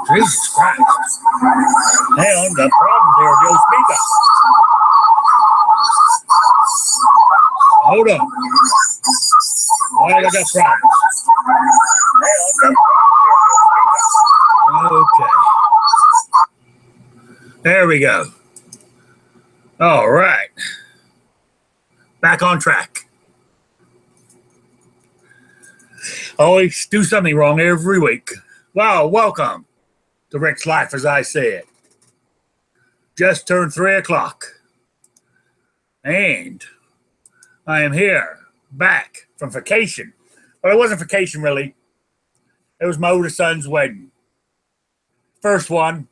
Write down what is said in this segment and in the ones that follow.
Jesus Christ. Hang on, the problem there, Joe. Speak up. Hold on. Why I got that problem? Okay. There we go. All right. Back on track. Always do something wrong every week. Wow, welcome to Rick's Life As I Say It. Just turned 3 o'clock. And I am here, back from vacation. Well, it wasn't vacation, really. It was my oldest son's wedding. First one.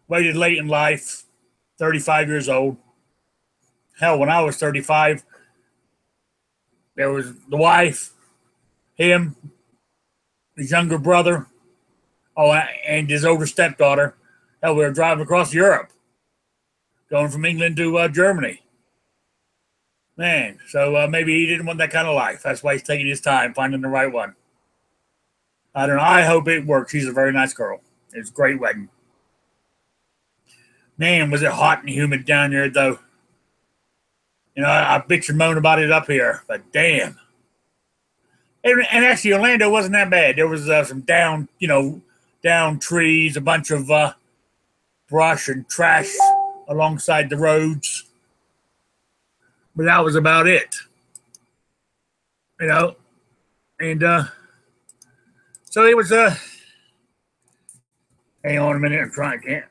Waited late in life. 35 years old. Hell, when I was 35, there was the wife, him, his younger brother, and his older stepdaughter. Hell, we were driving across Europe, going from England to Germany. Man, so maybe he didn't want that kind of life. That's why he's taking his time finding the right one. I don't know. I hope it works. She's a very nice girl. It was a great wedding. Man, was it hot and humid down there, though. You know, I bitch and moan about it up here, but damn. And actually, Orlando wasn't that bad. There was some down trees, a bunch of brush and trash alongside the roads. But that was about it. You know, and so it was hang on a minute, I'm trying.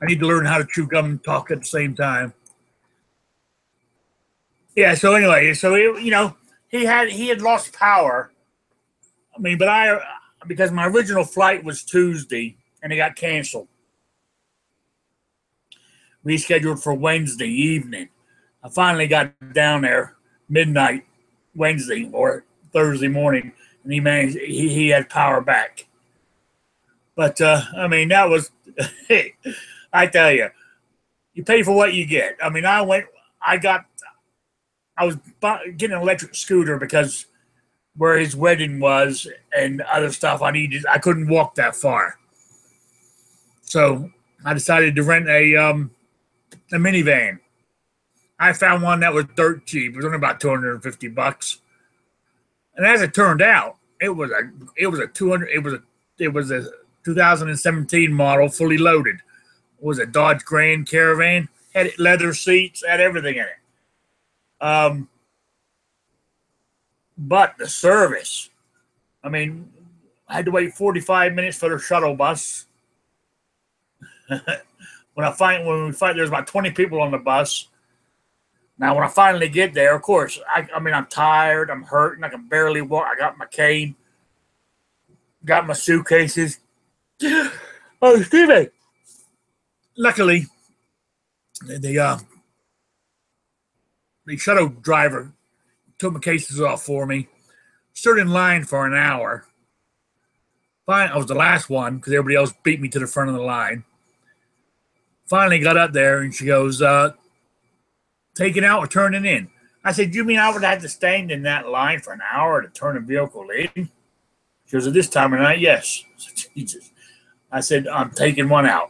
I need to learn how to chew gum and talk at the same time. Yeah. So anyway, he had lost power. I mean, but because my original flight was Tuesday and it got canceled, rescheduled for Wednesday evening. I finally got down there midnight Wednesday or Thursday morning, and he had power back. But I mean, that was I tell you, you pay for what you get. I mean, I was getting an electric scooter because where his wedding was and other stuff I couldn't walk that far. So I decided to rent a minivan. I found one that was dirt cheap. It was only about $250. And as it turned out, it was a 2017 model, fully loaded. It was a Dodge Grand Caravan, had leather seats, had everything in it. But the service, I mean, I had to wait 45 minutes for the shuttle bus. When we find there's about 20 people on the bus. Now, when I finally get there, of course, I mean, I'm tired, I'm hurting, I can barely walk. I got my cane, got my suitcases. Oh, excuse me. Luckily, the shuttle driver took my cases off for me. Stood in line for an hour. Fine, I was the last one because everybody else beat me to the front of the line. Finally got up there and she goes, taking out or turning in. I said, you mean I would have to stand in that line for an hour to turn a vehicle in? She goes, at this time of night, yes. I said, Jesus. I said, I'm taking one out.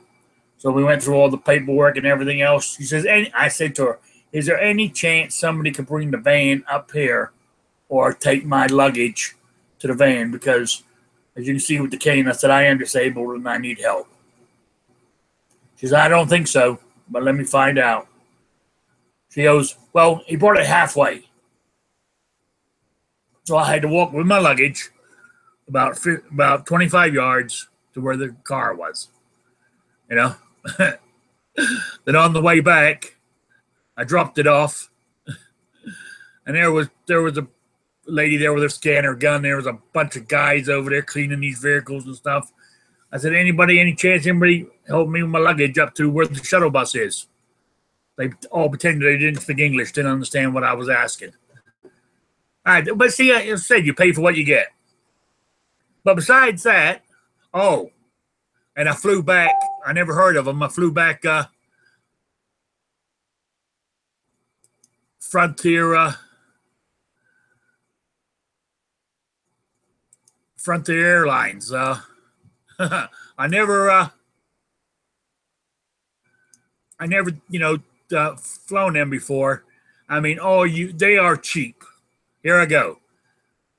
So we went through all the paperwork and everything else. She says, I said to her, is there any chance somebody could bring the van up here or take my luggage to the van? Because as you can see with the cane, I said, I am disabled and I need help. She says, I don't think so, but let me find out. She goes, well, he brought it halfway. So I had to walk with my luggage about 25 yards to where the car was. You know? Then on the way back, I dropped it off. And there was lady there with her scanner gun. There was a bunch of guys over there cleaning these vehicles and stuff. I said, any chance anybody help me with my luggage up to where the shuttle bus is? They all pretended they didn't speak English, didn't understand what I was asking. All right, but see, I said you pay for what you get. But besides that, and I flew back. I never heard of them. I flew back Frontier Airlines. I never, flown them before. I mean, they are cheap. Here I go.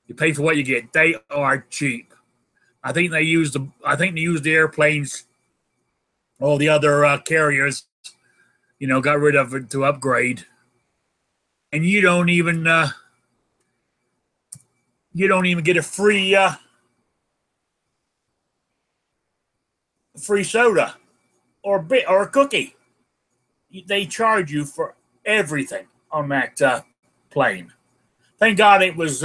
You pay for what you get. They are cheap. I think they use the airplanes. All the other carriers, got rid of it to upgrade. And you don't even get a free soda or a cookie. They charge you for everything on that plane. Thank God it was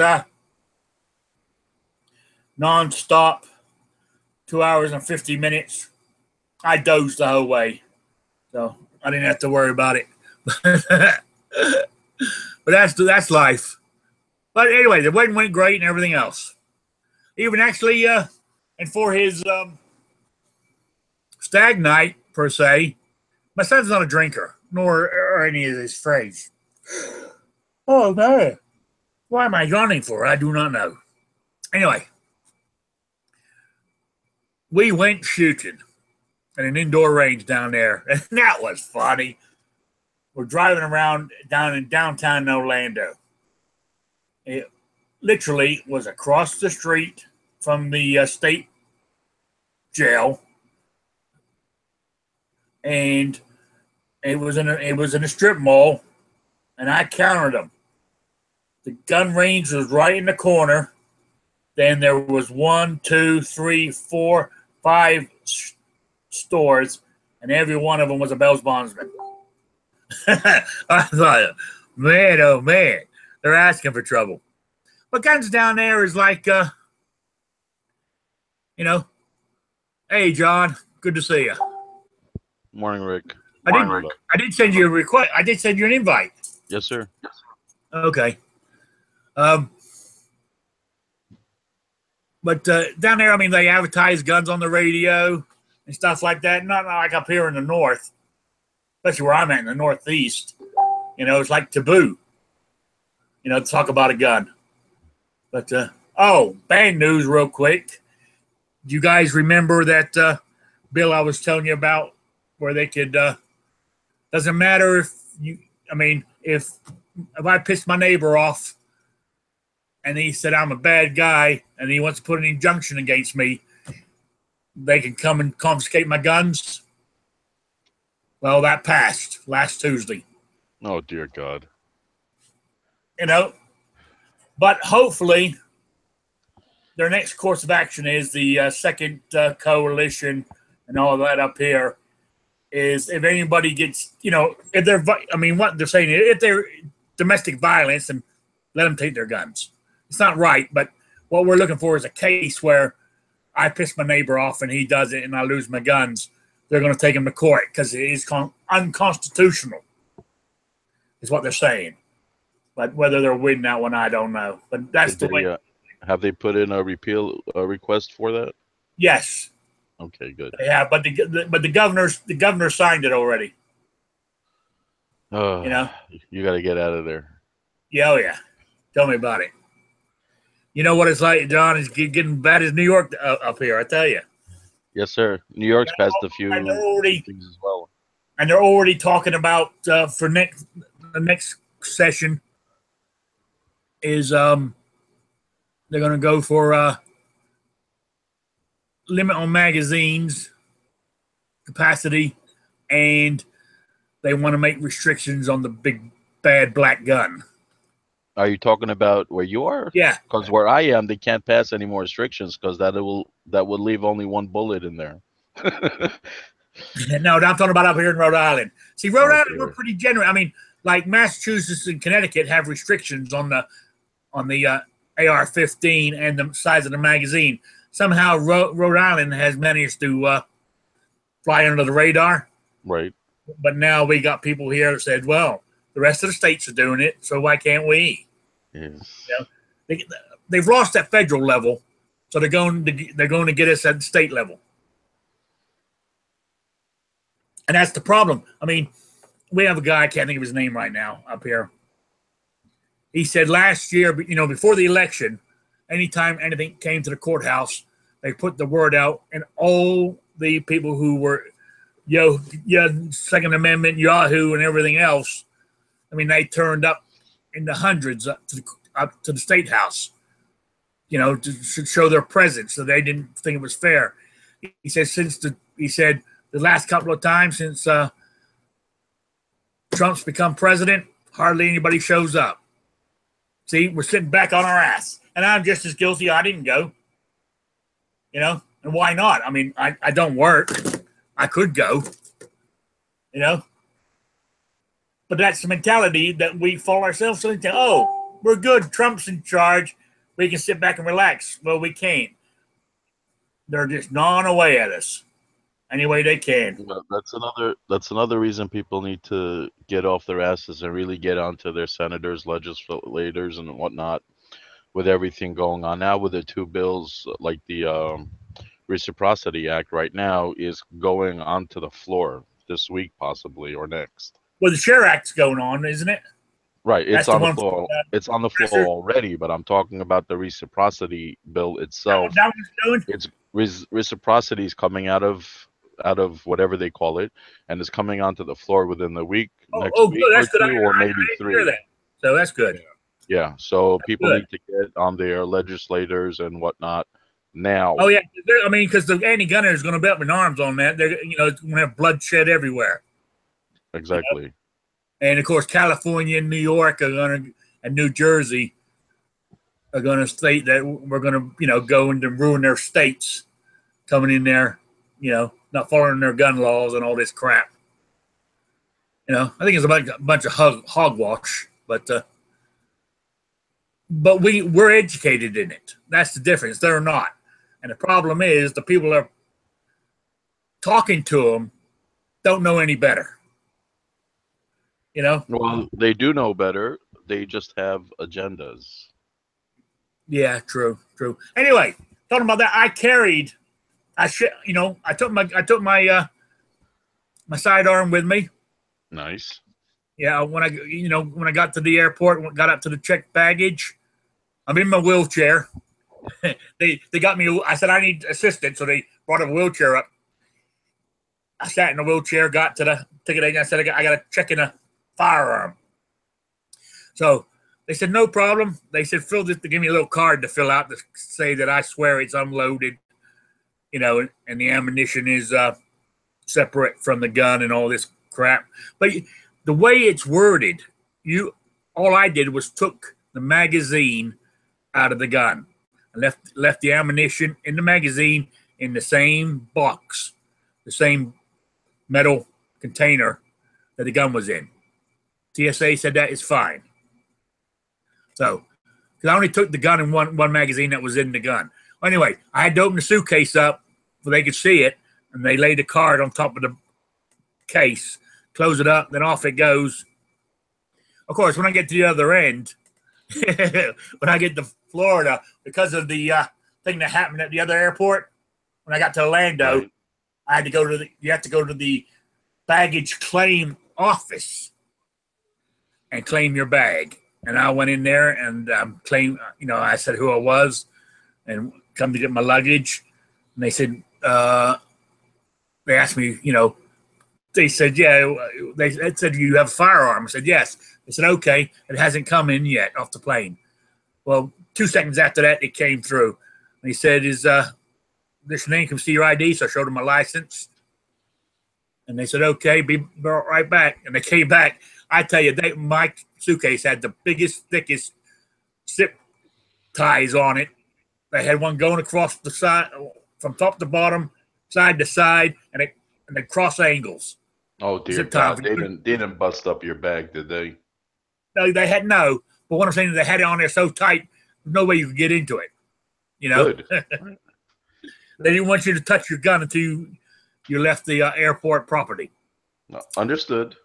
nonstop, 2 hours and 50 minutes. I dozed the whole way, so I didn't have to worry about it. But that's life. But anyway, the wedding went great and everything else. Even actually, and for his stag night, per se, my son's not a drinker, nor are any of his friends. Oh, no. Why am I yawning for? I do not know. Anyway, we went shooting at an indoor range down there, and that was funny. We're driving around down in downtown Orlando. It literally was across the street from the state jail, and it was in a strip mall, and I counted them. The gun range was right in the corner. Then there was 1, 2, 3, 4, 5 stores, and every one of them was a Bell's bondsman. I thought, man, oh man, they're asking for trouble. But guns down there is like, hey, John, good to see you. Morning, Rick. I did send you a request. I did send you an invite. Yes, sir. Okay. But down there, I mean, they advertise guns on the radio and stuff like that. Not like up here in the north, especially where I'm at in the Northeast. It's like taboo, to talk about a gun. But, bad news real quick. Do you guys remember that bill I was telling you about where they could, doesn't matter if I pissed my neighbor off and he said I'm a bad guy and he wants to put an injunction against me, they can come and confiscate my guns? Well, that passed last Tuesday. Oh, dear God. But hopefully their next course of action is the second coalition and all of that up here is if anybody gets, if they're, what they're saying is if they're domestic violence, then let them take their guns. It's not right, but what we're looking for is a case where I piss my neighbor off and he does it and I lose my guns. They're going to take him to court because it is unconstitutional, is what they're saying. But whether they're winning that one, I don't know. But that's the way. Have they put in a repeal request for that? Yes. Okay, good. Yeah, but the governor signed it already. Oh, you got to get out of there. Yeah, oh yeah. Tell me about it. You know what it's like, John? It's getting bad as New York up here. I tell you. Yes, sir. New York's passed a few things as well. And they're already talking about for the next session is they're going to go for limit on magazines capacity, and they want to make restrictions on the big bad black gun. Are you talking about where you are? Yeah. Because where I am, they can't pass any more restrictions because that would leave only one bullet in there. No, I'm talking about up here in Rhode Island. See, Rhode Island, we're pretty generous. I mean, like Massachusetts and Connecticut have restrictions on the on the AR-15 and the size of the magazine. Somehow Rhode Island has managed to fly under the radar. Right. But now we got people here that said, well, the rest of the states are doing it, so why can't we? Yes. You know, they've lost that federal level, so they're going to get us at the state level. And that's the problem. I mean, we have a guy, I can't think of his name right now, up here. He said last year, you know, before the election, anytime anything came to the courthouse, they put the word out, and all the people who were, Second Amendment, Yahoo, and everything else, I mean, they turned up in the hundreds up to the State House, you know, to show their presence, so they didn't think it was fair. He said the last couple of times since Trump's become president, hardly anybody shows up. See, we're sitting back on our ass, and I'm just as guilty. I didn't go, you know, and why not? I mean, I don't work. I could go, you know, but that's the mentality that we fall ourselves into. Oh, we're good. Trump's in charge. We can sit back and relax. Well, we can't. They're just gnawing away at us any way they can. Well, that's another reason people need to get off their asses and really get onto their senators, legislators, and whatnot, with everything going on now. With the two bills, like the Reciprocity Act right now is going onto the floor this week, possibly, or next. Well, the Share Act's going on, isn't it? Right, That's it's on the floor. It's on the floor already, but I'm talking about the reciprocity bill itself. That was doing? It's reciprocity is coming out of whatever they call it, and it's coming onto the floor within the week, next week good. That's or good. two, or maybe three. So that's good. Yeah, so people need to get on their legislators and whatnot now. Oh yeah, I mean, because the anti-gunner is going to be up in arms on that. They're, you know, it's going to have bloodshed everywhere. Exactly. You know? And of course, California and New York are going to, and New Jersey are going to state that we're going to, you know, go into ruin their states, coming in there, you know, not following their gun laws and all this crap. You know, I think it's a bunch of hogwash, but we're educated in it. That's the difference. They're not. And the problem is the people that are talking to them don't know any better. You know? Well, they do know better. They just have agendas. Yeah, true. Anyway, talking about that, I took my my sidearm with me. Nice. Yeah, when I got to the airport, got up to the checked baggage, I'm in my wheelchair. They got me. I said I need assistance, so they brought a wheelchair up. I sat in the wheelchair, got to the ticket agent. I said I got to check in a firearm. So they said no problem. They said they give me a little card to fill out to say that I swear it's unloaded, you know, and the ammunition is separate from the gun and all this crap. But the way it's worded, all I did was took the magazine out of the gun. I left the ammunition in the magazine in the same box, the same metal container that the gun was in. TSA said that is fine. So, because I only took the gun in one magazine that was in the gun. Well, anyway, I had to open the suitcase up so they could see it, and they laid the card on top of the case, close it up, then off it goes. Of course, when I get to the other end, when I get to Florida, because of the thing that happened at the other airport, when I got to Orlando, right, I had to you have to go to the baggage claim office and claim your bag. And I went in there and claimed, you know, I said who I was and come to get my luggage. And they said, they asked me, you know, they said, yeah, they said, you have a firearm? I said, yes. They said, okay, it hasn't come in yet off the plane. Well, 2 seconds after that, it came through. And he said, is this your name? Can we see your ID? So I showed them my license. And they said, okay, be right back. And they came back. I tell you, my suitcase had the biggest, thickest zip ties on it. They had one going across the side, from top to bottom, side to side, and they cross angles. Oh dear God! They didn't bust up your bag, did they? No, they had no. But what I'm saying is they had it on there so tight, there's no way you could get into it. You know, Good. they didn't want you to touch your gun until you left the airport property. No, understood.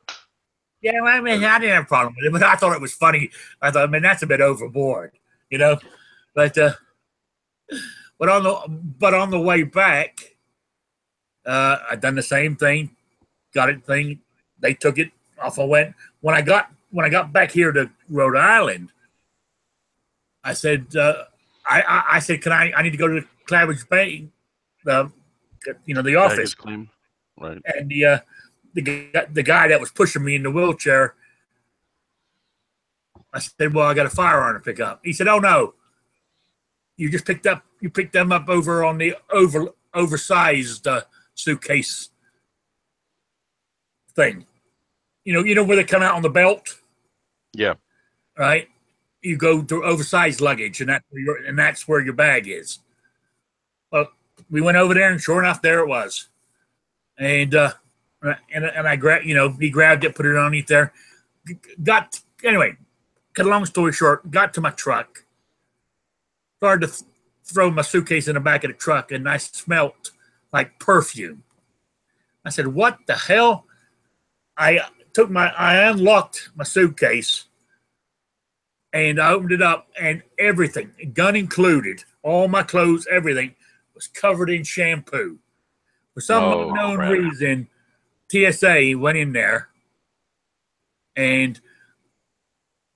Yeah, I mean, I didn't have a problem with it, but I thought it was funny. I thought, man, that's a bit overboard, you know. But on the way back, I done the same thing. Got it thing. They took it off. I went when I got back here to Rhode Island. I said, I said, can I need to go to the Claridge Bank, the office. Claim. Right. And the guy that was pushing me in the wheelchair, I said, well, I got a firearm to pick up. He said, oh no, you picked them up over on the oversized suitcase thing. You know where they come out on the belt? Yeah. Right? You go to oversized luggage, and that's where your bag is. Well, we went over there, and sure enough, there it was. And I grabbed, he grabbed it, put it underneath there. Anyway, cut a long story short, got to my truck, started to throw my suitcase in the back of the truck, and I smelt like perfume. I said, what the hell? I unlocked my suitcase, and I opened it up, and everything, gun included, all my clothes, everything, was covered in shampoo. For some unknown reason, TSA went in there, and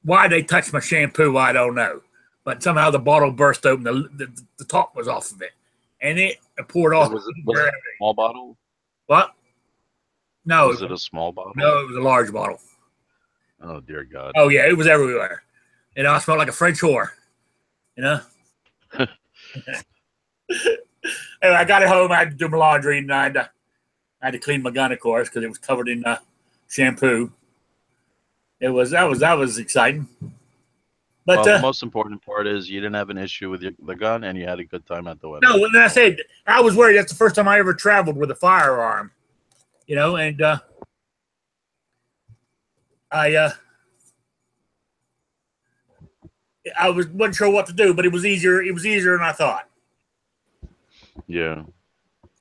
why they touched my shampoo, I don't know. But somehow the bottle burst open, the top was off of it, and it poured off. Was it a small bottle? What? No. Was it a small bottle? No, it was a large bottle. Oh, dear God. Oh, yeah, it was everywhere. I smelled like a French whore, Anyway, I got it home. I had to do my laundry, and I had to clean my gun, of course, because it was covered in shampoo. That was exciting. But the most important part is you didn't have an issue with the gun, and you had a good time at the wedding. No, when I said I was worried, that's the first time I ever traveled with a firearm, and I wasn't sure what to do, but it was easier. It was easier than I thought. Yeah.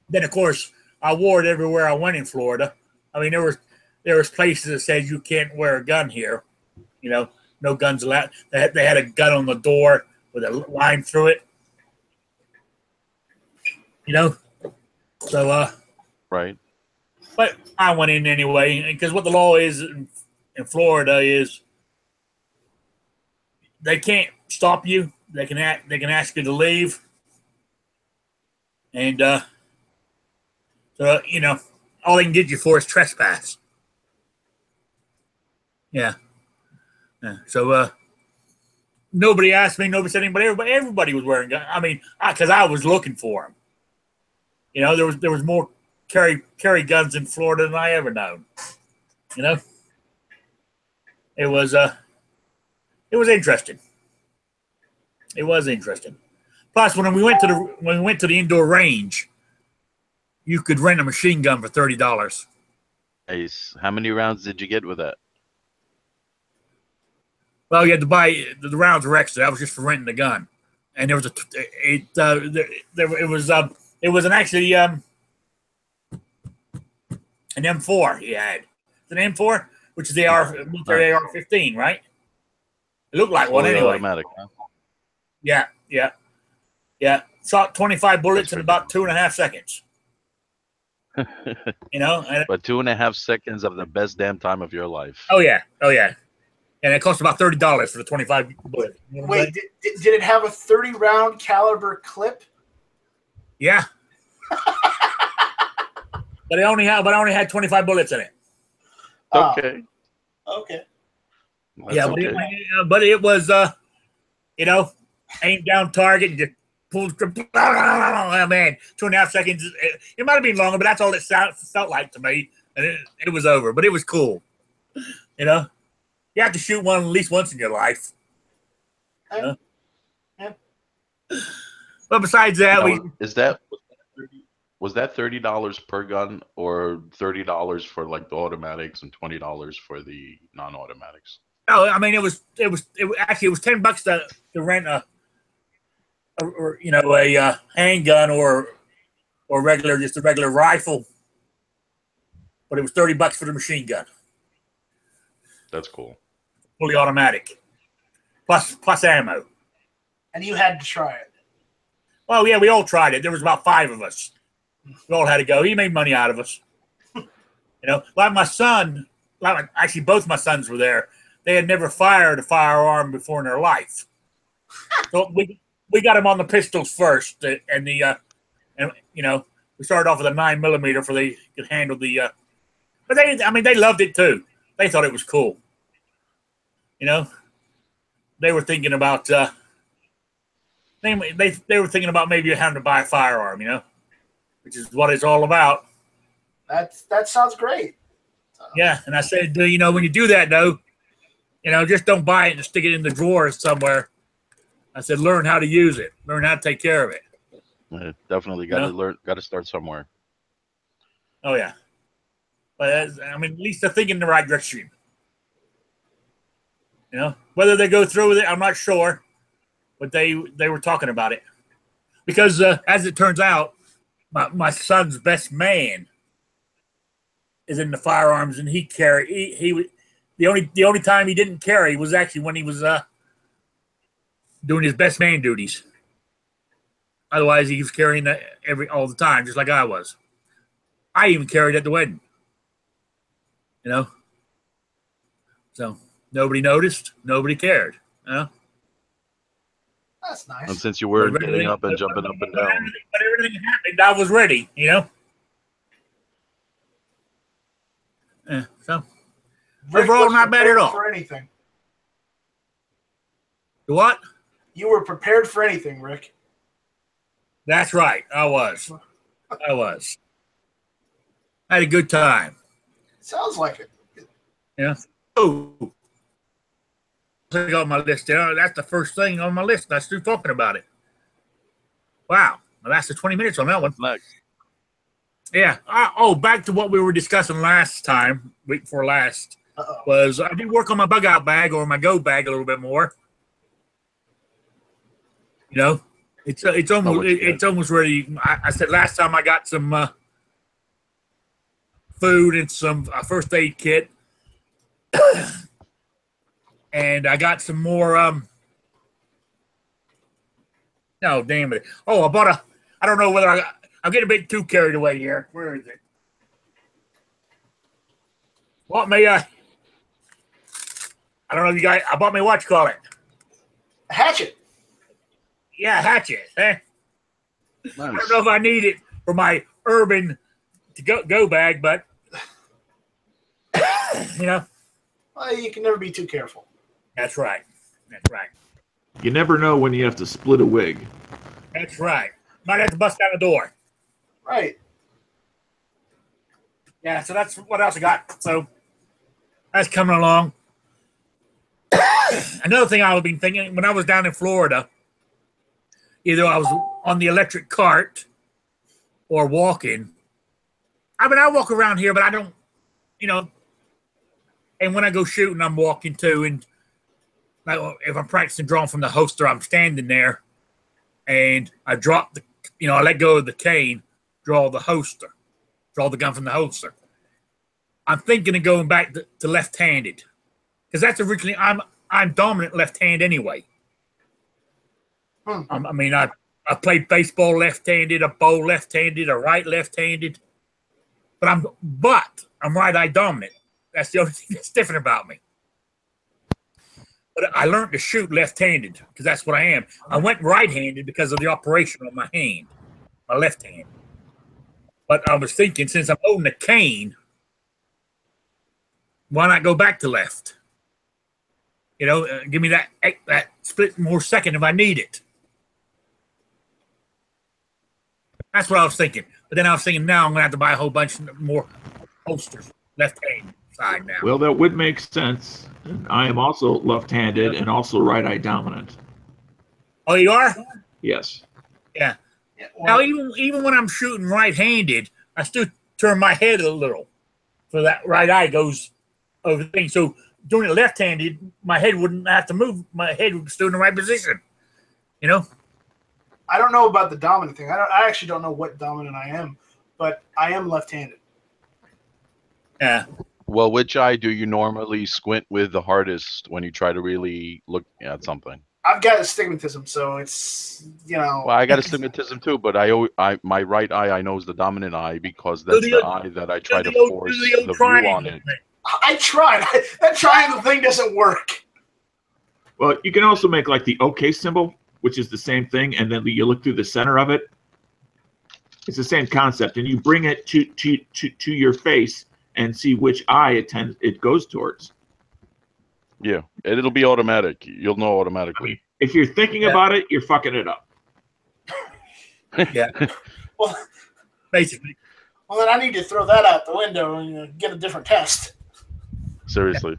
Then, of course, I wore it everywhere I went in Florida. I mean, there was places that said you can't wear a gun here. No guns allowed. They had a gun on the door with a line through it. So right. But I went in anyway, because what the law is in Florida is they can't stop you. They can ask you to leave, and so all they can get you for is trespass. Yeah. So nobody asked me, nobody said anything, but everybody was wearing guns. I mean, because I was looking for them. There was more carry guns in Florida than I ever known. It was interesting. It was interesting. Plus, when we went to the indoor range, you could rent a machine gun for $30. Nice. How many rounds did you get with that? Well, you had to buy the rounds were extra. That was just for renting the gun, and there was it was actually an M4 he had. It's an M4, which is the military AR-15, right? It looked like one anyway. Automatic, huh? Yeah. Shot 25 bullets in about 2.5 seconds. But 2.5 seconds of the best damn time of your life. Oh yeah. And it cost about $30 for the 25 bullets. Wait, did it have a 30-round caliber clip? Yeah. But I only had 25 bullets in it. Okay. Okay. Yeah, but it was aim down target and just pull. Oh man, 2.5 seconds. It might have been longer, but that's all it felt like to me. And it was over. But it was cool. You have to shoot one at least once in your life. Yeah. But besides that, was that $30 per gun, or $30 for like the automatics and $20 for the non-automatics? Oh, I mean, actually it was $10 to rent a handgun or just a regular rifle, but it was $30 for the machine gun. That's cool. Fully automatic, plus ammo. And you had to try it. Well, yeah, we all tried it. There was about 5 of us. We all had to go. He made money out of us. Like my son, actually both my sons were there. They had never fired a firearm before in their life. So we got them on the pistols first, and we started off with a 9mm for they could handle the. But they loved it too. They thought it was cool. They were thinking about. They were thinking about maybe having to buy a firearm, which is what it's all about. That sounds great. Yeah, and I said, when you do that though, just don't buy it and stick it in the drawer somewhere. I said, learn how to use it, learn how to take care of it. Yeah, definitely got to learn. Got to start somewhere. Oh yeah, but at least they're thinking in the right direction. Whether they go through with it, I'm not sure, but they were talking about it because as it turns out, my son's best man is in the firearms, and he the only time he didn't carry was actually when he was doing his best man duties. Otherwise, he was carrying that all the time, just like I was. I even carried at the wedding. So nobody noticed, nobody cared. That's nice. And since you were getting up and jumping up and down, but everything happened, I was ready. So overall, not bad at all. For anything. What? You were prepared for anything, Rick. That's right. I was. I had a good time. Sounds like it. Yeah. Oh, on my list. That's the first thing on my list. I still talking about it. Wow. Well, that's the 20 minutes on that one. next. Yeah. Back to what we were discussing last time, week before last, was I did work on my bug out bag or my go bag a little bit more. It's almost ready. I said last time I got some food and some first aid kit, and I got some more. No, damn it! Oh, I bought I don't know whether I'm getting a bit too carried away here. Where is it? Bought me I don't know if you guys. I bought me what you call it? A hatchet. Yeah, hatchet. Eh? Nice. I don't know if I need it for my urban go bag, but Well, you can never be too careful. That's right. You never know when you have to split a wig. That's right. Might have to bust down the door. Right. Yeah, so that's what else I got. So that's coming along. Another thing I've been thinking, when I was down in Florida, either I was on the electric cart or walking. I walk around here, but I don't, and when I go shooting, I'm walking too. And like if I'm practicing drawing from the holster, I'm standing there and I drop I let go of the cane, draw the gun from the holster. I'm thinking of going back to left-handed because that's originally, I'm dominant left-hand anyway. I played baseball left-handed, a bowl left-handed, a right left-handed, but I'm right-eye dominant. That's the only thing that's different about me. But I learned to shoot left-handed because that's what I am. I went right-handed because of the operation on my hand, my left hand. But I was thinking, since I'm holding a cane, why not go back to left? Give me that split more second if I need it. That's what I was thinking. But then I was thinking, now I'm going to have to buy a whole bunch more holsters, left-hand side now. Well, that would make sense. And I am also left-handed and also right-eye dominant. Oh, you are? Yes. Yeah. Now, even when I'm shooting right-handed, I still turn my head a little, so that right eye goes over the thing. So doing it left-handed, my head wouldn't have to move. My head would still in the right position. You know. I don't know about the dominant thing. I actually don't know what dominant I am, but I am left-handed. Yeah. Well, which eye do you normally squint with the hardest when you try to really look at something? I've got astigmatism, so it's, you know. Well, I got astigmatism too, but my right eye I know is the dominant eye because that's the eye that I try to force the view on it. I tried. That triangle thing doesn't work. Well, you can also make like the OK symbol, which is the same thing, and then you look through the center of it. It's the same concept, and you bring it to your face and see which eye it goes towards. Yeah, it'll be automatic. You'll know automatically. I mean, if you're thinking about it, you're fucking it up. Yeah. Well, basically. Well, then I need to throw that out the window and get a different test. Seriously.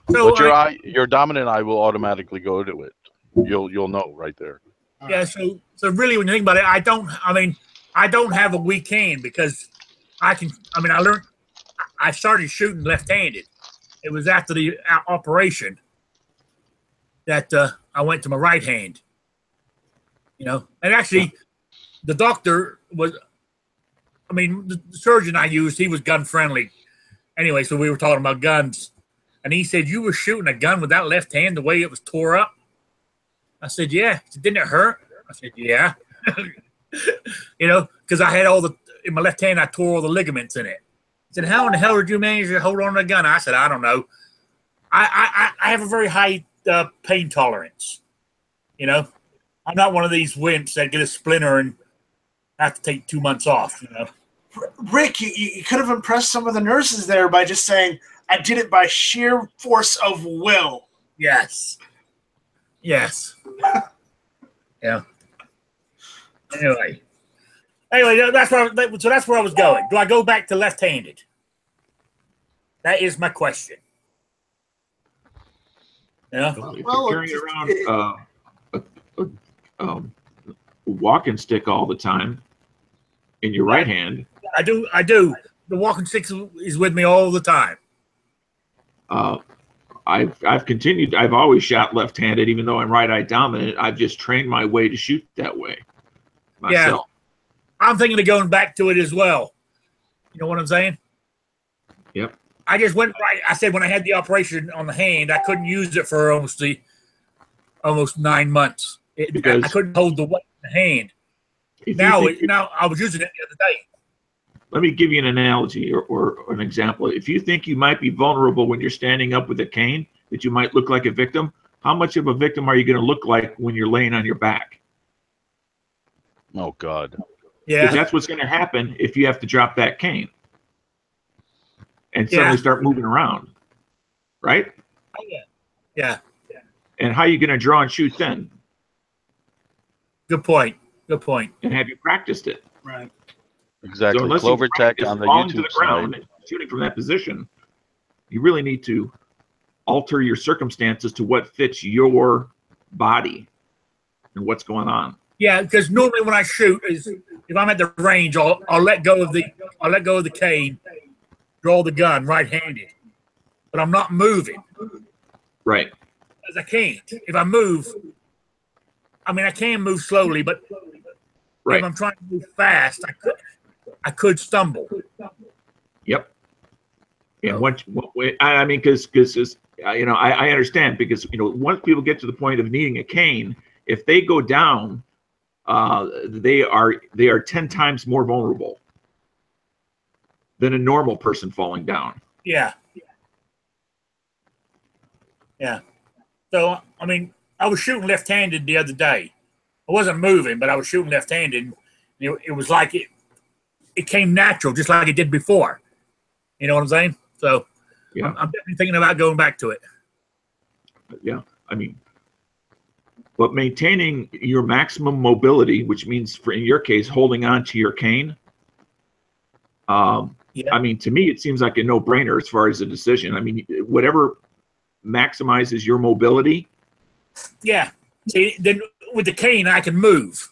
So but your dominant eye will automatically go to it. You'll know right there. Yeah. So really, when you think about it, I don't have a weak hand because I started shooting left-handed. It was after the operation that I went to my right hand. You know, and actually, the doctor was. I mean, the surgeon I used, he was gun friendly. Anyway, so we were talking about guns, and he said, "You were shooting a gun with that left hand the way it was tore up." I said, "Yeah." He said, "Didn't it hurt?" I said, "Yeah." You know, because I had in my left hand, I tore all the ligaments in it. He said, "How in the hell did you manage to hold on to a gun?" I said, "I don't know. I have a very high pain tolerance. You know, I'm not one of these wimps that get a splinter and have to take 2 months off. You know." Rick, you could have impressed some of the nurses there by just saying, "I did it by sheer force of will." Yes. Yes. Yeah. Anyway, that's where I was going. Do I go back to left-handed? That is my question. Yeah. Well, if you're carrying around a walking stick all the time in your right hand. I do. The walking stick is with me all the time. I've continued. I've always shot left-handed, even though I'm right-eye dominant. I've just trained my way to shoot that way myself. Yeah, I'm thinking of going back to it as well. You know what I'm saying? Yep. I just went right. I said when I had the operation on the hand, I couldn't use it for almost 9 months. I couldn't hold the weight in the hand. Now I was using it the other day. Let me give you an analogy or an example. If you think you might be vulnerable when you're standing up with a cane, that you might look like a victim, how much of a victim are you going to look like when you're laying on your back? Oh, God. Yeah. Because that's what's going to happen if you have to drop that cane and suddenly start moving around, right? Oh, yeah. Yeah. And how are you going to draw and shoot then? Good point. And have you practiced it? Right. Exactly. So unless Clover you Tech on the falling to YouTube the ground side. and shooting from that position, you really need to alter your circumstances to what fits your body and what's going on. Yeah, because normally when I shoot, is if I'm at the range, I'll let go of the cane, draw the gun right-handed, but I'm not moving. Right. Because I can't. If I move, I can move slowly, but if I'm trying to move fast, I could stumble. Yep. And because I understand, because once people get to the point of needing a cane, if they go down, they are 10 times more vulnerable than a normal person falling down. Yeah. Yeah. So I was shooting left-handed the other day. I wasn't moving, but I was shooting left-handed. It was like it came natural, just like it did before. You know what I'm saying? So yeah, I'm definitely thinking about going back to it. Yeah, but maintaining your maximum mobility, which means, in your case, holding on to your cane. To me, it seems like a no-brainer as far as a decision. Whatever maximizes your mobility. Yeah. See, then with the cane, I can move.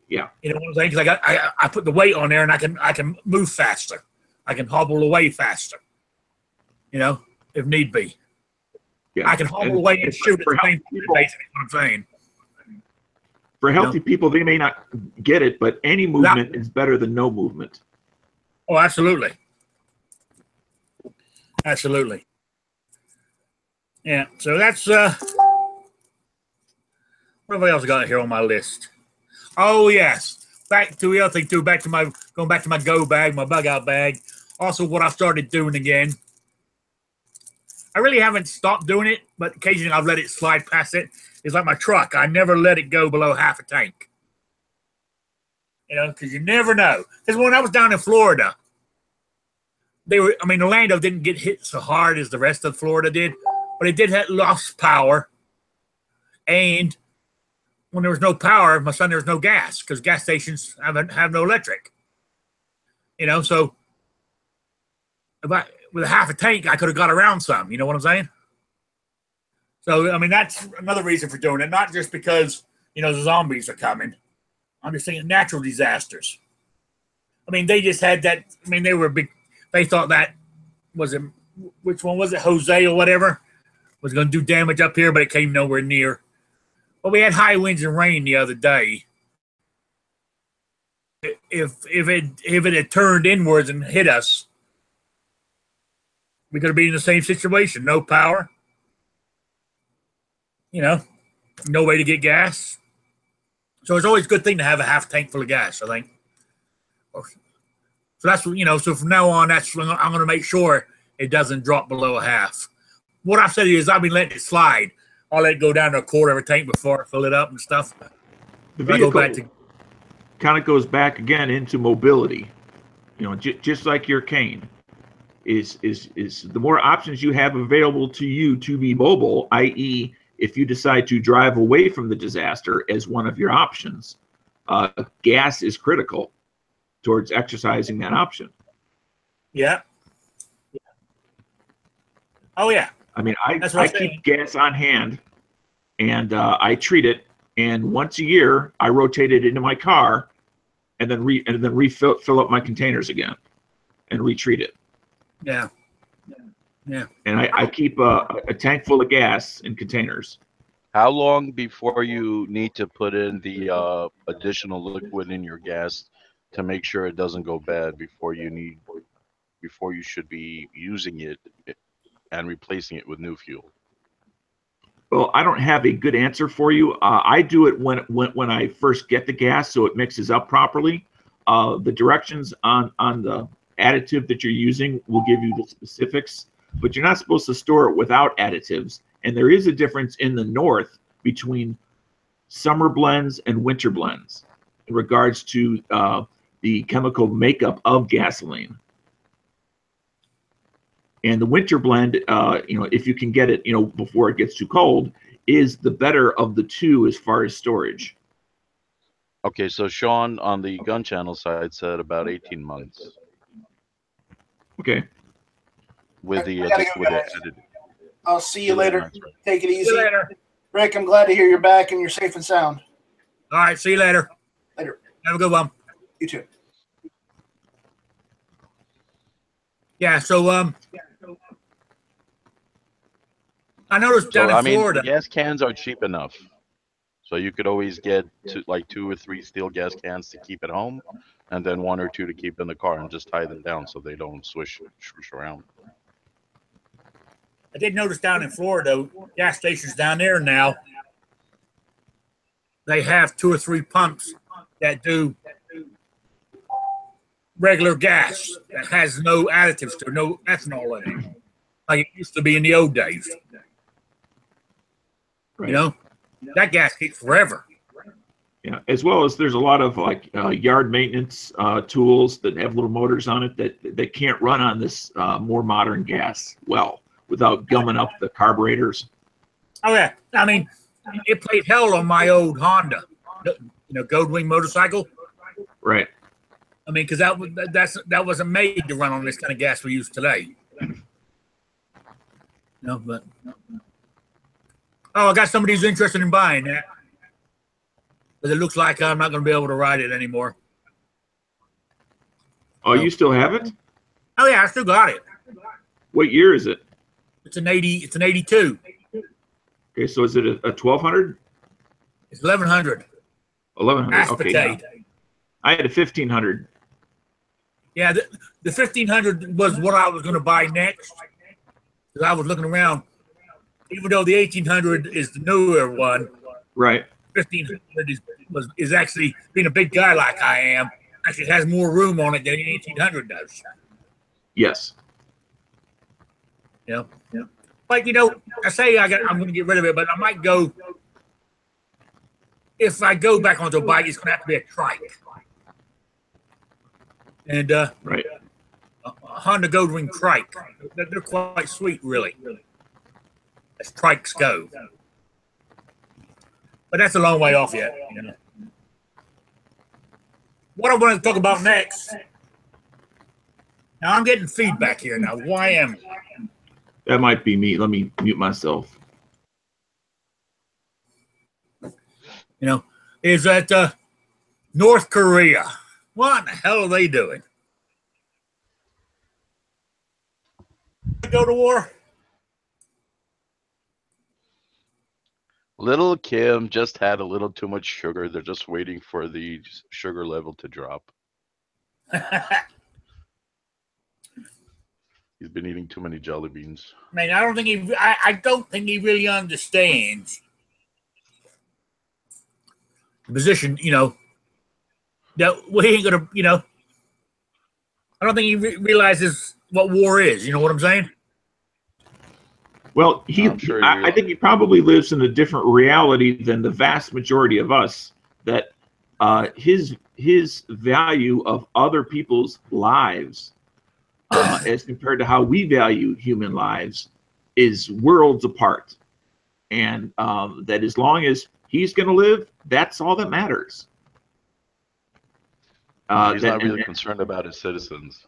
Yeah. You know what I'm saying? Because I put the weight on there, and I can move faster. I can hobble away faster. Because if need be. Yeah. I can haul away and shoot at the same time, basically what I'm saying. For healthy people, they may not get it, but any movement is better than no movement. Oh, absolutely. Absolutely. Yeah, so that's what else I got here on my list? Oh yes. Back to the other thing too, going back to my go bag, my bug out bag. Also what I started doing again. I really haven't stopped doing it, but occasionally I've let it slide past it. It's like my truck. I never let it go below half a tank. You know, because you never know. Because when I was down in Florida, Orlando didn't get hit so hard as the rest of Florida did, but it did have lost power. And when there was no power, my son, there was no gas because gas stations have no electric. You know, so with a half a tank, I could have got around some. You know what I'm saying? So, I mean, that's another reason for doing it. Not just because, you know, the zombies are coming. I'm just thinking natural disasters. I mean, they just had that. I mean, they were big. They thought that which one was it? Jose or whatever was going to do damage up here, but it came nowhere near. Well, we had high winds and rain the other day. If it had turned inwards and hit us, we could have been in the same situation. No power. You know, no way to get gas. So it's always a good thing to have a half tank full of gas, I think. So that's, you know, so from now on, that's when I'm going to make sure it doesn't drop below a half. What I've said is I've been letting it slide. I'll let it go down to a quarter of a tank before I fill it up and stuff. The vehicle kind of goes back again into mobility. You know, just like your cane is the more options you have available to you to be mobile, i.e., if you decide to drive away from the disaster as one of your options, gas is critical towards exercising that option. Yeah. Oh, yeah. I mean, I keep gas on hand, and I treat it, and once a year, I rotate it into my car, and then fill up my containers again, and retreat it. Yeah. Yeah. And I keep a tank full of gas in containers. How long before you need to put in the additional liquid in your gas to make sure it doesn't go bad before you should be using it and replacing it with new fuel? Well, I don't have a good answer for you. I do it when I first get the gas, so it mixes up properly. The directions on the additive that you're using will give you the specifics, but you're not supposed to store it without additives. And there is a difference in the north between summer blends and winter blends in regards to the chemical makeup of gasoline. And the winter blend, you know, if you can get it, you know, before it gets too cold, is the better of the two as far as storage. Okay, so Sean on the gun channel side said about 18 months. Okay. With the additive. I'll see you later. Take it easy. See you later. Rick, I'm glad to hear you're back and you're safe and sound. All right. See you later. Later. Have a good one. You too. Yeah. So, I noticed down in Florida. The gas cans are cheap enough. So you could always get like 2 or 3 steel gas cans to keep at home, and then 1 or 2 to keep in the car and just tie them down so they don't swish around. I did notice down in Florida, gas stations down there now, they have 2 or 3 pumps that do regular gas that has no additives to it, no ethanol in it, like it used to be in the old days. Right. You know, that gas keeps forever. Yeah, as well as there's a lot of like yard maintenance tools that have little motors on it that can't run on this more modern gas well without gumming up the carburetors. Oh yeah, I mean, it played hell on my old Honda, you know, Goldwing motorcycle. Right. I mean, because that wasn't made to run on this kind of gas we use today. No, but I got somebody who's interested in buying that, but it looks like I'm not going to be able to ride it anymore. Oh, you still have it? Oh yeah, I still got it. What year is it? It's an 80. It's an 82. Okay, so is it a 1200? It's 1100. 1100. Okay, Aspartate. yeah. I had a 1500. Yeah, the 1500 was what I was going to buy next. Because I was looking around, even though the 1800 is the newer one, Right. 1500 is actually, being a big guy like I am, actually has more room on it than the 1800 does. Yes. Yeah. But I say I'm going to get rid of it, but I might go. If I go back onto a bike, it's going to have to be a trike. And Right. a Honda Goldwing trike. They're quite sweet, really, as trikes go. But that's a long way off yet. What I want to talk about next. Now I'm getting feedback here. Now, why am I? That might be me. Let me mute myself. Is that North Korea? What the hell are they doing? Go to war? Little Kim just had a little too much sugar. They're just waiting for the sugar level to drop. He's been eating too many jelly beans. Man, I don't think he really understands the position, that we ain't gonna, I don't think he realizes what war is. You know what I'm saying? Well, Sure I think he probably lives in a different reality than the vast majority of us. That his value of other people's lives, as compared to how we value human lives, is worlds apart. And that as long as he's going to live, that's all that matters. He's not really concerned about his citizens.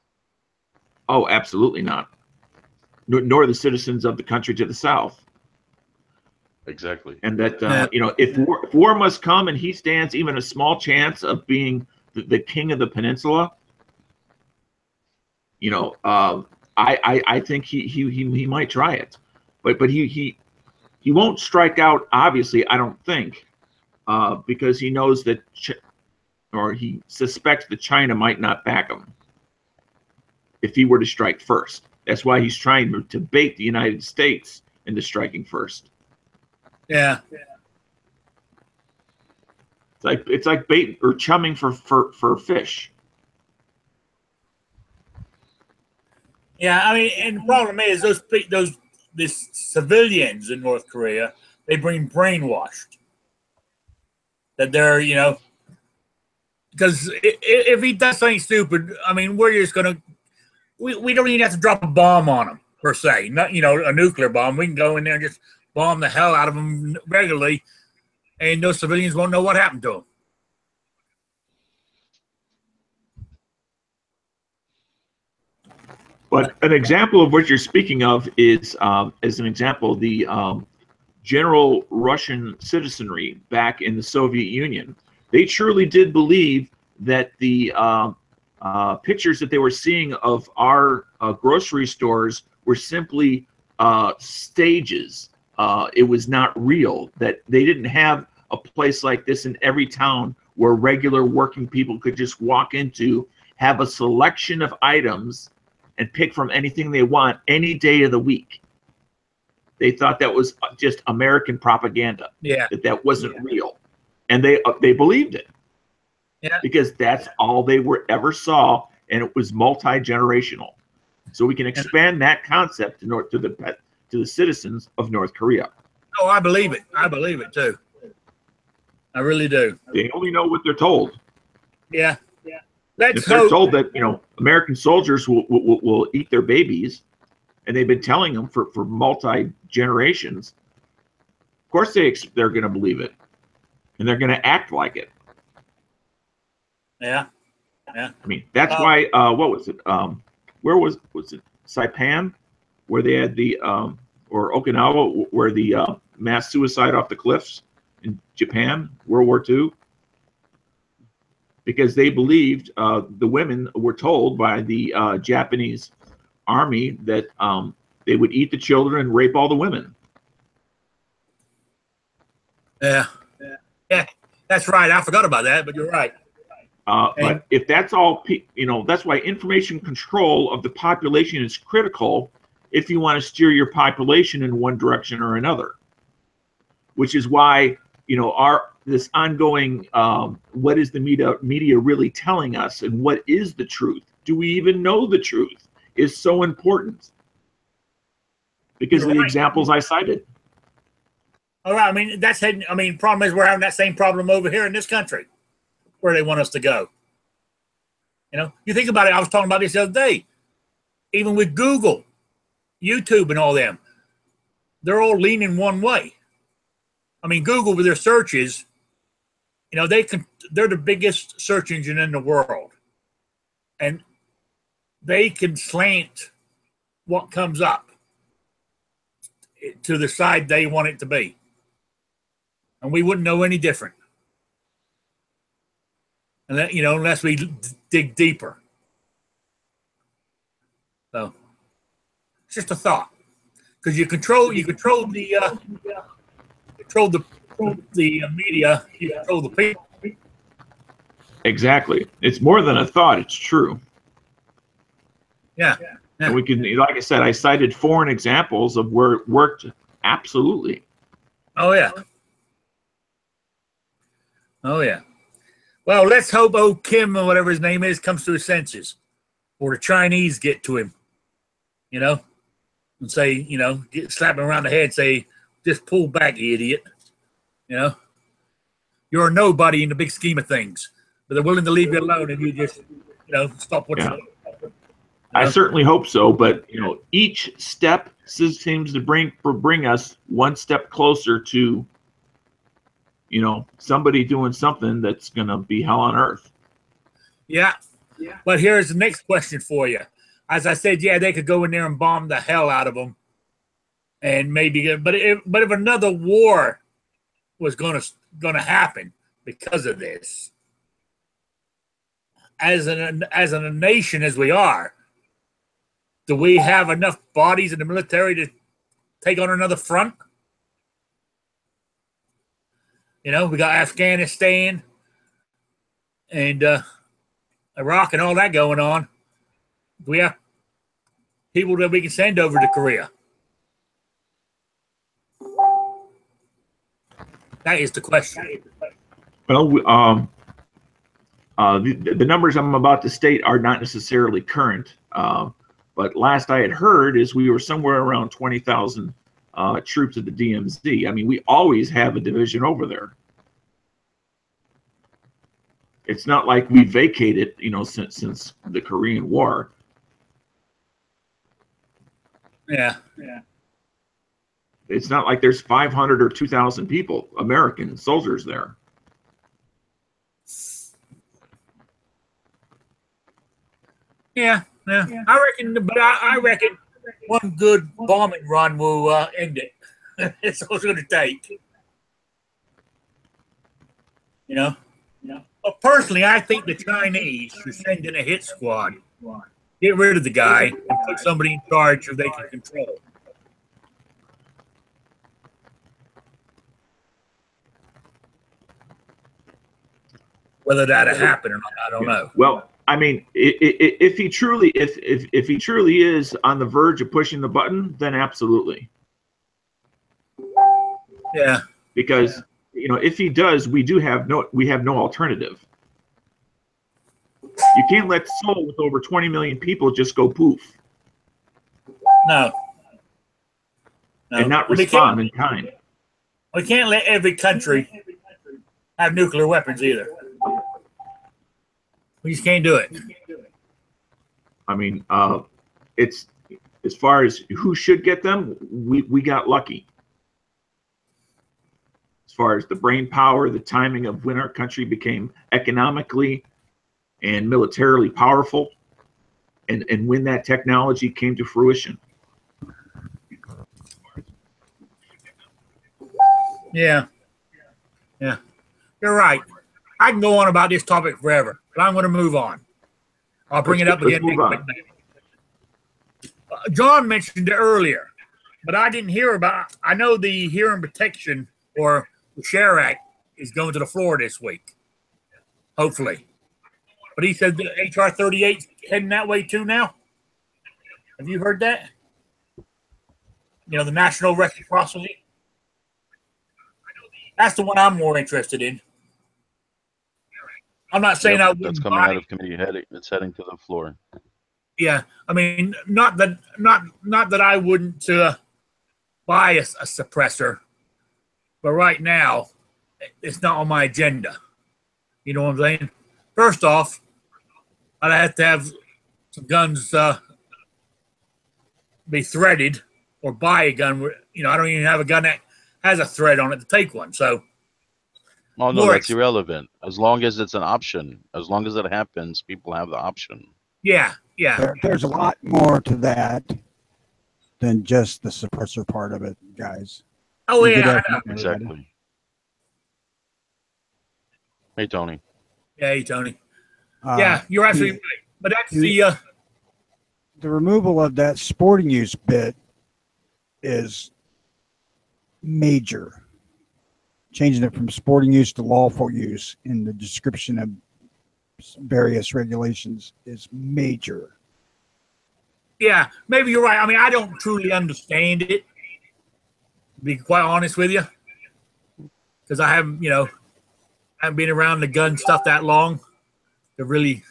Oh, absolutely not. Nor the citizens of the country to the south. Exactly. And that, if war must come and he stands even a small chance of being the king of the peninsula, I think he might try it. But he won't strike out, obviously, I don't think, because he knows that, or he suspects that China might not back him if he were to strike first. That's why he's trying to bait the United States into striking first. Yeah. It's like bait or chumming for fish. Yeah, I mean, and the problem is these civilians in North Korea, they bring brainwashed. That they're, because if he does something stupid, I mean, we're just gonna, we don't even have to drop a bomb on him per se, not a nuclear bomb. We can go in there and just bomb the hell out of them regularly, and those civilians won't know what happened to them. But an example of what you're speaking of is, as an example, the general Russian citizenry back in the Soviet Union. They truly did believe that the pictures that they were seeing of our grocery stores were simply stages. It was not real, that they didn't have a place like this in every town where regular working people could just walk into, have a selection of items, and pick from anything they want any day of the week. They thought that was just American propaganda. Yeah. That wasn't real. And they believed it. Yeah. Because that's all they ever saw, and it was multi-generational. So we can expand that concept to the citizens of North Korea. Oh, I believe it. I believe it too. I really do. They only know what they're told. Yeah. If they're told that American soldiers will eat their babies, and they've been telling them for multi-generations, of course they're going to believe it, and they're going to act like it. Yeah. I mean, that's why. What was it? Where was it? Saipan, where they had the or Okinawa, where the mass suicide off the cliffs in Japan, World War II. Because they believed, the women were told by the Japanese army that They would eat the children and rape all the women. Yeah, that's right. I forgot about that, but you're right. But if that's all, that's why information control of the population is critical if you want to steer your population in one direction or another. Which is why, this ongoing, what is the media really telling us, and what is the truth? Do we even know the truth? Is so important because of the examples I cited. All right. Problem is we're having that same problem over here in this country, where they want us to go. You think about it. I was talking about this the other day. Even with Google, YouTube, and all them, they're all leaning one way. Google with their searches, they're the biggest search engine in the world, and they can slant what comes up to the side they want it to be, and we wouldn't know any different, unless we dig deeper. So it's just a thought, because you control the media, you control the people. Exactly. It's more than a thought. It's true. Yeah. And we can, like I said, I cited foreign examples of where it worked. Absolutely. Oh yeah. Well, let's hope old Kim, or whatever his name is, comes to his senses, or the Chinese get to him, and say, slap him around the head and say, just pull back, you idiot. You're a nobody in the big scheme of things, but they're willing to leave you alone if you just, stop what you're doing. I certainly hope so, but each step seems to bring us one step closer to, somebody doing something that's going to be hell on earth. Yeah. But here's the next question for you. As I said, they could go in there and bomb the hell out of them, and maybe, but if another war was going to happen because of this, as a nation as we are, do we have enough bodies in the military to take on another front? We got Afghanistan and Iraq and all that going on. Do we have people that we can send over to Korea? That is the question. Well, the numbers I'm about to state are not necessarily current, but last I had heard is we were somewhere around 20,000 troops at the DMZ. We always have a division over there. It's not like we vacated, since the Korean War. Yeah. It's not like there's 500 or 2,000 people, American soldiers there. Yeah. I reckon one good bombing run will end it. It's all it's going to take. But personally, I think the Chinese should send in a hit squad, get rid of the guy, and put somebody in charge who they can control. Whether that'll happen or not, I don't know. Well, if he truly is on the verge of pushing the button, then absolutely. Yeah. Because if he does, we have no alternative. You can't let Seoul with over 20 million people just go poof. No. And not respond in kind. We can't let every country have nuclear weapons either. We just can't do it. It's as far as who should get them, we got lucky. As far as the brain power, the timing of when our country became economically and militarily powerful, and when that technology came to fruition. Yeah. You're right. I can go on about this topic forever, but I'm going to move on. I'll bring it up again next week. John mentioned it earlier, but I didn't hear about. I know the Hearing Protection or the Share Act is going to the floor this week, hopefully. But he said the HR 38 heading that way too now. Have you heard that? You know, the National Reciprocity. That's the one I'm more interested in. I'm not saying I wouldn't that's coming out of committee. It's heading to the floor. Yeah, I mean, not that I wouldn't buy a suppressor, but right now, it's not on my agenda. You know what I'm saying? First off, I'd have to have some guns be threaded or buy a gun. You know, I don't even have a gun that has a thread on it to take one. So, oh no, that's irrelevant. As long as it's an option, as long as it happens, people have the option. Yeah, yeah. There's a lot more to that than just the suppressor part of it, guys. Oh yeah, exactly. Hey Tony. Yeah, hey Tony. Yeah, you're absolutely right. But that's the removal of that sporting use bit is major. Changing it from sporting use to lawful use in the description of various regulations is major. Yeah, maybe you're right. I mean, I don't truly understand it, to be quite honest with you, because I haven't been around the gun stuff that long to really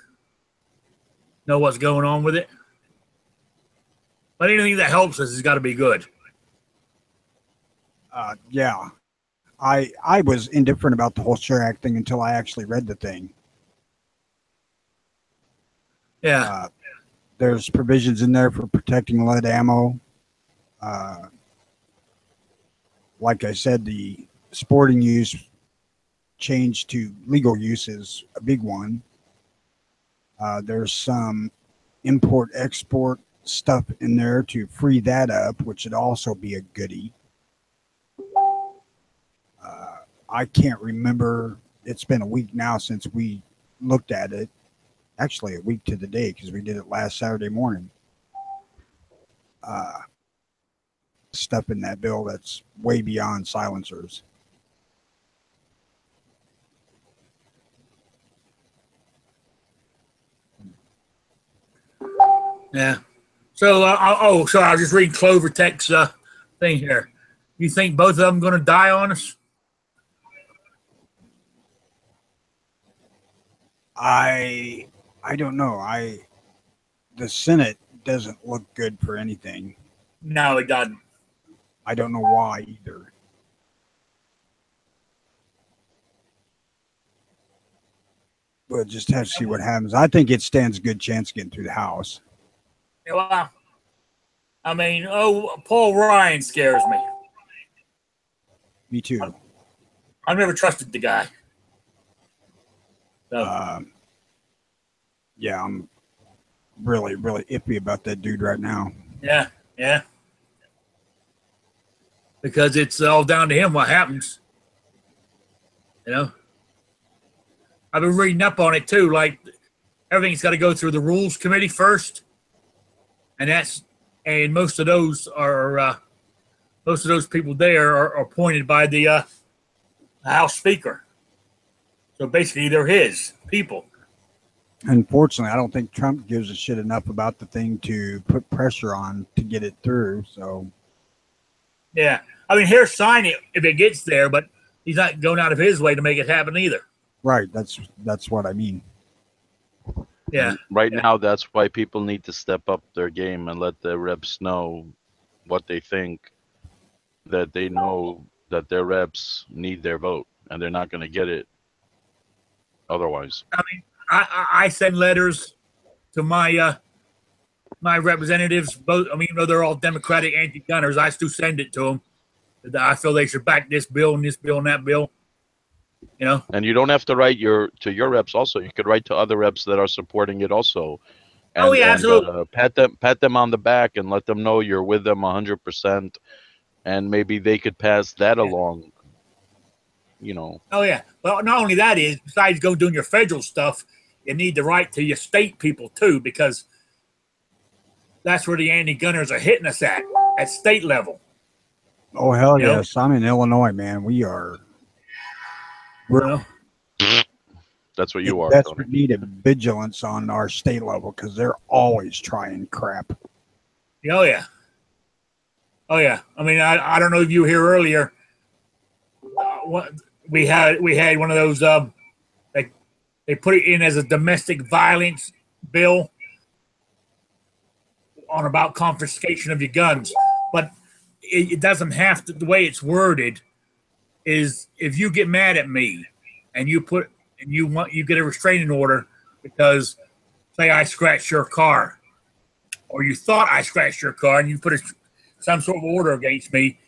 know what's going on with it. But anything that helps us has got to be good. Yeah. I was indifferent about the whole Share Act thing until I actually read the thing. Yeah. There's provisions in there for protecting lead ammo. Like I said, the sporting use change to legal use is a big one. There's some import-export stuff in there to free that up, which would also be a goodie. I can't remember. It's been a week now since we looked at it. Actually, a week to the day because we did it last Saturday morning. Stuff in that bill that's way beyond silencers. Yeah. So, so I was just reading Clover Tech's thing here. You think both of them going to die on us? I don't know. The Senate doesn't look good for anything. No, it doesn't. I don't know why either. We'll just have to see what happens. I think it stands a good chance of getting through the House. Yeah, well, I mean, Paul Ryan scares me. Me too. I've never trusted the guy. So. Yeah, I'm really, really iffy about that dude right now. Yeah, yeah. Because it's all down to him what happens. You know? I've been reading up on it too. Like, everything's got to go through the Rules Committee first. And most of those people there are appointed by the House Speaker. So basically, they're his people. Unfortunately, I don't think Trump gives a shit enough about the thing to put pressure on to get it through. So, yeah, I mean, he'll sign it if it gets there, but he's not going out of his way to make it happen either. Right. That's what I mean. Yeah. Right now, that's why people need to step up their game and let the reps know what they think, that they know that their reps need their vote, and they're not going to get it otherwise. I mean, I send letters to my my representatives, both. I mean, even though they're all Democratic anti-gunners, I still send it to them. That I feel they should back this bill and this bill and that bill. You know. And you don't have to write to your reps. Also, you could write to other reps that are supporting it also. And, absolutely. Pat them on the back and let them know you're with them 100%, and maybe they could pass that along. You know. Oh yeah. Well, not only that is, besides doing your federal stuff, you need to write to your state people too, because that's where the anti-gunners are hitting us at state level. Oh, hell You know? yes. I'm in Illinois, man. We're You know? That's what you in are, desperate Tony. need of vigilance on our state level because they're always trying crap. Oh yeah. Oh yeah. I mean, I don't know if you were here earlier. We had one of those. They put it in as a domestic violence bill on about confiscation of your guns, but it doesn't have to. The way it's worded is if you get mad at me and you get a restraining order because say I scratched your car or you thought I scratched your car and you put some sort of order against me,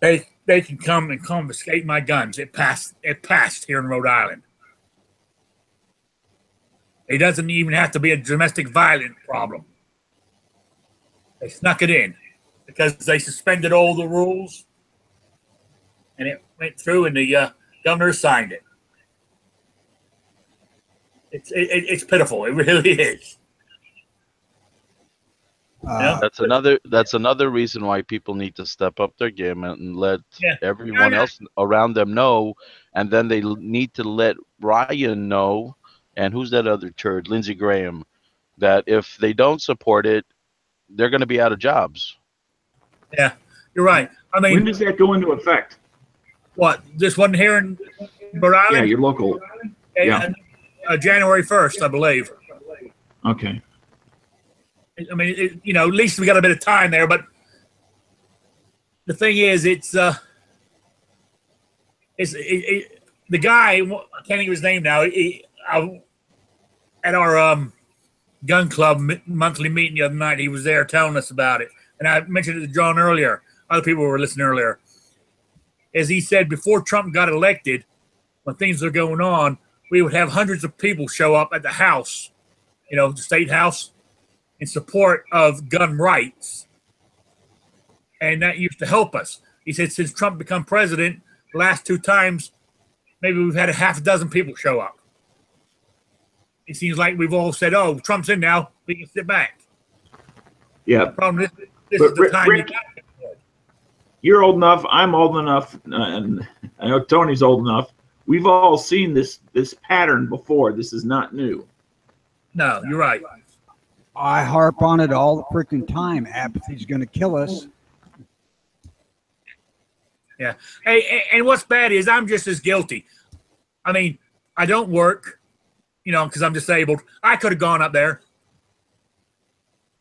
they can come and confiscate my guns. It passed here in Rhode Island. It doesn't even have to be a domestic violence problem. They snuck it in because they suspended all the rules and it went through and the governor signed it. It's pitiful. It really is. That's another reason why people need to step up their game and let everyone else around them know, and then they need to let Ryan know, and who's that other turd, Lindsey Graham, that if they don't support it, they're going to be out of jobs. Yeah, you're right. I mean, When does that go into effect? what, this one here in Rhode Island? Yeah, your local. Yeah. January 1st, I believe. Okay. I mean, at least we got a bit of time there, but the thing is, the guy, I can't think of his name now, at our gun club monthly meeting the other night, he was there telling us about it. And I mentioned it to John earlier. Other people were listening earlier. As he said, before Trump got elected, when things are going on, we would have hundreds of people show up at the house, the state house, in support of gun rights. And that used to help us. He said, since Trump become president, the last 2 times, maybe we've had a half a dozen people show up. It seems like we've all said, oh, Trump's in now, we can sit back. Yeah. The problem is, this is the time Rick, you're old enough, I'm old enough, and I know Tony's old enough. We've all seen this pattern before. This is not new. No, you're right. I harp on it all the freaking time. Apathy's going to kill us. Yeah. Hey, and what's bad is I'm just as guilty. I mean, I don't work, because I'm disabled. I could have gone up there.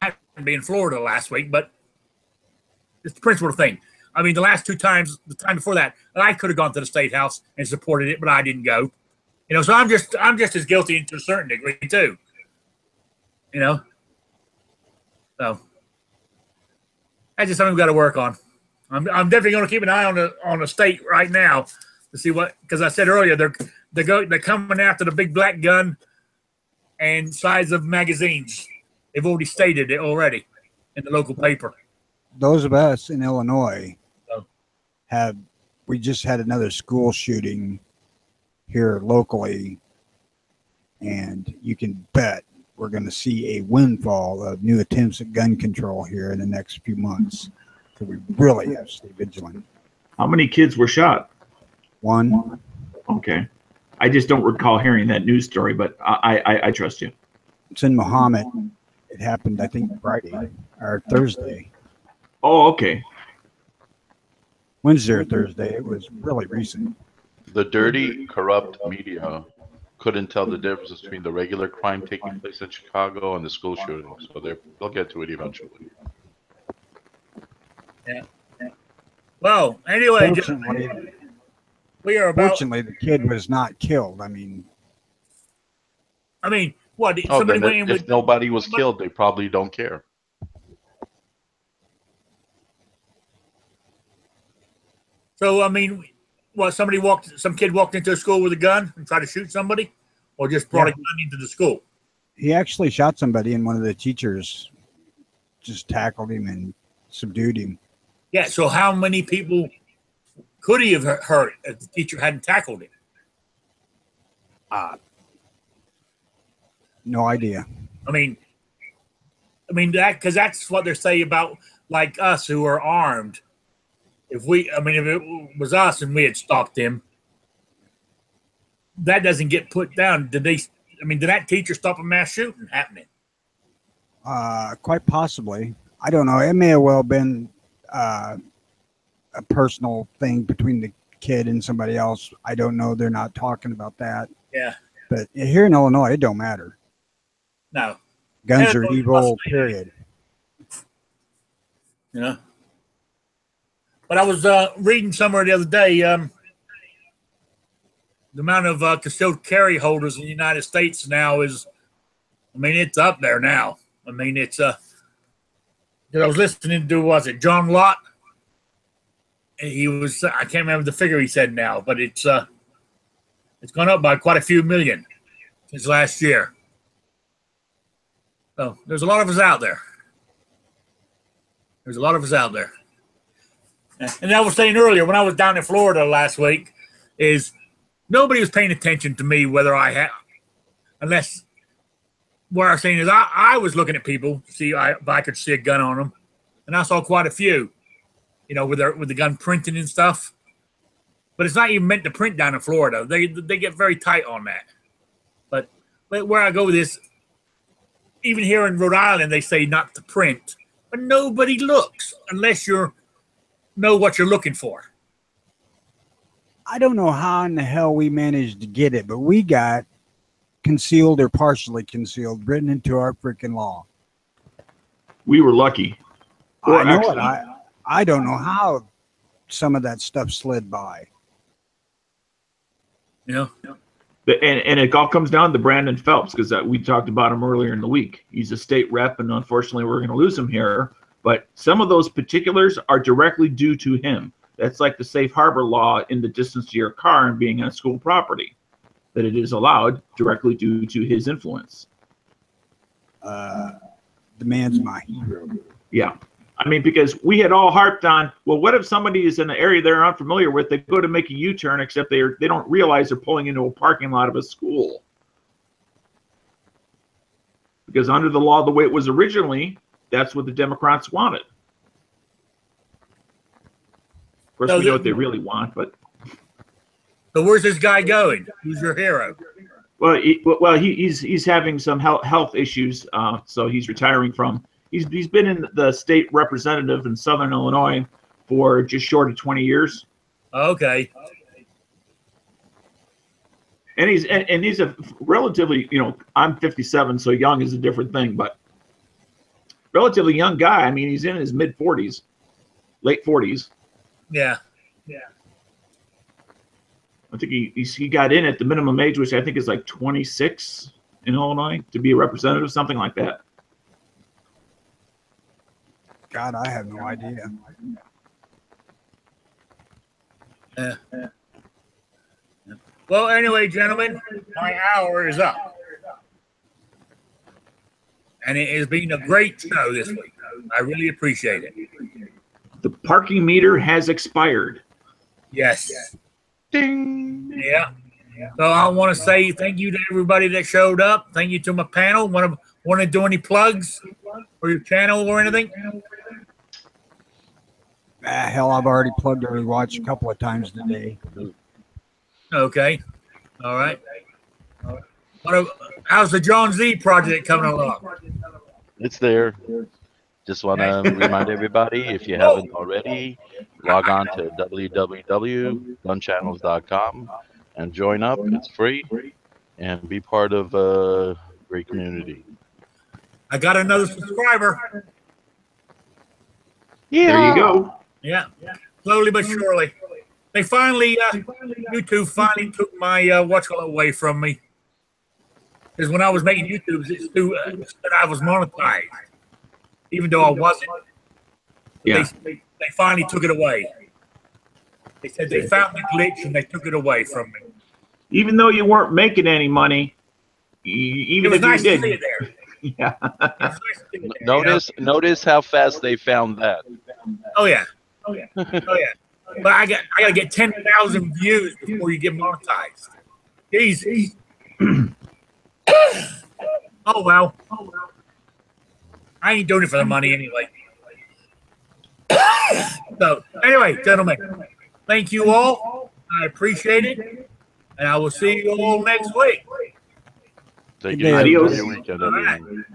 I happened to be in Florida last week, but it's the principal thing. I mean, the last 2 times, the time before that, I could have gone to the state house and supported it, but I didn't go. So I'm just as guilty to a certain degree too. So that's just something we've got to work on. I'm definitely going to keep an eye on the state right now to see because I said earlier they're coming after the big black gun and size of magazines. They've already stated it already in the local paper. Those of us in Illinois we just had another school shooting here locally, and you can bet we're going to see a windfall of new attempts at gun control here in the next few months. So we really have to stay vigilant. How many kids were shot? 1. Okay. I just don't recall hearing that news story, but I trust you. It's in Muhammad. It happened, I think, Friday or Thursday. Oh, okay. Wednesday or Thursday. It was really recent. The dirty, corrupt media couldn't tell the difference between the regular crime taking place in Chicago and the school shooting, so they'll get to it eventually. Yeah. Well, anyway, we are about. Fortunately, the kid was not killed. I mean, what? Somebody went in if nobody was killed, they probably don't care. So, some kid walked into a school with a gun and tried to shoot somebody, or just brought a gun into the school? He actually shot somebody, and one of the teachers just tackled him and subdued him. Yeah, so how many people could he have hurt if the teacher hadn't tackled him? No idea. I mean, because that's what they're saying about like us who are armed. If it was us and we had stopped him, that doesn't get put down. Did that teacher stop a mass shooting happening? Quite possibly. I don't know. It may have well been a personal thing between the kid and somebody else. I don't know. They're not talking about that. Yeah. But here in Illinois, it don't matter. No. Guns are evil, period. You know? But I was reading somewhere the other day, the amount of concealed carry holders in the United States now is, it's up there now. It's I was listening to, was it John Lott? He was, I can't remember the figure he said now, but it's gone up by quite a few million since last year. So there's a lot of us out there. And I was saying earlier, when I was down in Florida last week, is nobody was paying attention to me whether I had, unless what I was saying is I was looking at people to see if I could see a gun on them, and I saw quite a few, with the gun printing and stuff. But it's not even meant to print down in Florida. They get very tight on that. But where I go with this, even here in Rhode Island, they say not to print, but nobody looks unless you know what you're looking for. I don't know how in the hell we managed to get it, but we got concealed or partially concealed written into our freaking law. We were lucky. I know it. I don't know how some of that stuff slid by. Yeah. And it all comes down to Brandon Phelps, because we talked about him earlier in the week. He's a state rep, and unfortunately we're going to lose him here. But some of those particulars are directly due to him. That's like the safe harbor law in the distance to your car and being on school property, that it is allowed directly due to his influence. The man's my hero. Yeah. Because we had all harped on, well, what if somebody is in an area they're unfamiliar with, they go to make a U-turn, except they don't realize they're pulling into a parking lot of a school. Because under the law, the way it was originally, that's what the Democrats wanted. Of course, we know what they really want, but... So where's this guy going? Who's your hero? Well, he's having some health issues, so he's retiring from... He's been in the state representative in Southern Illinois for just short of 20 years. Okay. And he's a relatively, I'm 57, so young is a different thing, but relatively young guy. He's in his mid 40s, late 40s. Yeah. I think he got in at the minimum age, which I think is like 26 in Illinois, to be a representative, something like that. God, I have no idea. Yeah. Well, anyway, gentlemen, my hour is up. And it has been a great show this week. I really appreciate it. The parking meter has expired. Yes. Ding. Yeah. So I want to say thank you to everybody that showed up. Thank you to my panel. Want to do any plugs for your channel or anything? Hell, I've already plugged Early Watch a couple of times today. Okay. All right. How's the John Z project coming along? It's there. Just want to remind everybody, if you haven't already, log on to www.gunchannels.com and join up. It's free, and be part of a great community. I got another subscriber. Yeah. There you go. Yeah. Slowly but surely. They finally, YouTube finally took my away from me. Because when I was making YouTube, it said I was monetized, even though I wasn't. Yeah. They finally took it away. They said they found the glitch and they took it away from me. Even though you weren't making any money, even if nice you did. To see it there. Yeah. Notice how fast they found that. Oh yeah. But I gotta get 10,000 views before you get monetized. Easy. Oh well. I ain't doing it for the money anyway. So, anyway, gentlemen, thank you all. I appreciate it. And I will see you all next week. Thank Good you. day, Enjoy Adios. your weekend, All right. everyone.